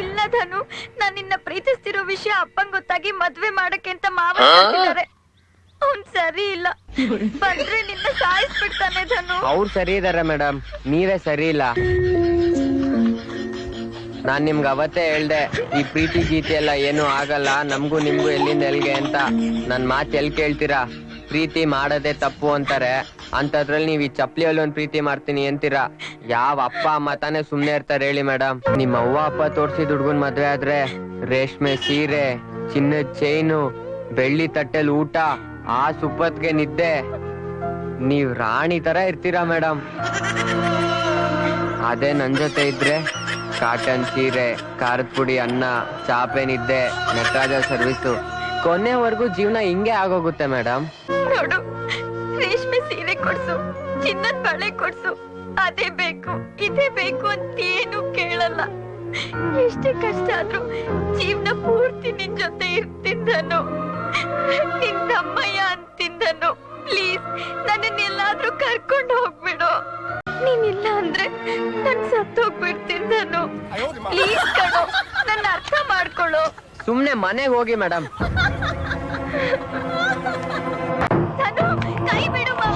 ಇಲ್ಲ ಧನು, ನಾನ್ ನಿನ್ನ ಪ್ರೀತಿಸ್ತಿರೋ ವಿಷಯ ಅಪ್ಪಂಗ್ ಗೊತ್ತಾಗಿ ಮದ್ವೆ ಮಾಡಕ್ಕೆ ಅಂತ ಮಾವ ಹೇಳ್ತಿದ್ದಾರೆ. ಅವ್ನ್ ಸರಿ ಇಲ್ಲ, ಬಂದ್ರೆ ನಿನ್ನ ಸಾಯಿಸ್ಬಿಡ್ತಾನೆ ಧನು. ಅವ್ರು ಸರಿ ಇದಾರೆ ಮೇಡಮ್, ನೀವೇ ಸರಿ ಇಲ್ಲ. ನಾನ್ ನಿಮ್ಗೆ ಅವತ್ತೇ ಹೇಳ್ದೆ, ಈ ಪ್ರೀತಿ ಗೀತಿ ಎಲ್ಲ ಏನು ಆಗಲ್ಲ, ನಮ್ಗೂ ನಿಮ್ಗೂ ಎಲ್ಲಿಂದ ಎಲ್ಗೆ ಅಂತ. ನನ್ ಮಾತ್ ಎಲ್ ಕೇಳ್ತೀರಾ? ಪ್ರೀತಿ ಮಾಡೋದೇ ತಪ್ಪು ಅಂತಾರೆ, ಅಂತದ್ರಲ್ಲಿ ನೀವ್ ಈ ಚಪ್ಲಿಯಲ್ಲಿ ಒಂದ್ ಪ್ರೀತಿ ಮಾಡ್ತೀನಿ ಅಂತೀರಾ. ಯಾವ ಅಪ್ಪ ಅಮ್ಮ ತಾನೇ ಸುಮ್ನೆ ಇರ್ತಾರೆ ಹೇಳಿ ಮೇಡಮ್? ನಿಮ್ ಅವ್ವ ಅಪ್ಪ ತೋರ್ಸಿದ್ ಹುಡ್ಗನ್ ಮದ್ವೆ ಆದ್ರೆ ರೇಷ್ಮೆ ಸೀರೆ, ಚಿನ್ನದ ಚೈನು, ಬೆಳ್ಳಿ ತಟ್ಟೆಲ್ ಊಟ, ಆ ಸುಪ್ಪತ್ಗೆ ನಿದ್ದೆ, ನೀವ್ ರಾಣಿ ತರ ಇರ್ತೀರಾ ಮೇಡಮ್. ಅದೇ ನನ್ ಜೊತೆ ಇದ್ರೆ ಕಾಟನ್ ಸೀರೆ, ಖಾರದ ಪುಡಿ, ಅನ್ನ, ಚಾಪೆ ನಿದ್ದೆ, ನಟರಾಜ ಸರ್ವಿಸು, ಕೊನೆವರೆಗೂ ಜೀವನ ಹಿಂಗೆ ಆಗೋಗುತ್ತೆ ಮೇಡಮ್. ನೋಡು, ರೇಷ್ಮೆ ಸೀರೆ ಕೊಡ್ಸು, ಚಿನ್ನದ ಬಳೆ ಕೊಡ್ಸು, ಅದೇ ಬೇಕು ಇದೇ ಬೇಕು ಅಂತ ಏನು ಕೇಳಲ್ಲ. ಎಷ್ಟೇ ಕಷ್ಟ ಆದ್ರೂ ಜೀವನ ಪೂರ್ತಿ ನಿನ್ ಜೊತೆ ಇರ್ತಿದ್ದನು, ನಿನ್ ತಮ್ಮಯ್ಯ ಅಂತಿದ್ದನು. ಪ್ಲೀಸ್ ನನ್ನನ್ನೆಲ್ಲಾದ್ರೂ ಕರ್ಕೊಂಡು ಹೋಗ್ಬಿಡು. ನೀನಿಲ್ಲ ಅಂದ್ರೆ ನನ್ ಸತ್ತೋಗ್ಬಿಡ್ತಿದ್ದನು. ಪ್ಲೀಸ್ ಕಣೋ, ನನ್ನ ಅರ್ಥ ಮಾಡ್ಕೊಳ್ಳೋ. ಸುಮ್ನೆ ಮನೆಗೆ ಹೋಗಿ ಮೇಡಮ್. ಧನು, ಕೈ ಬಿಡು ಮಾವ.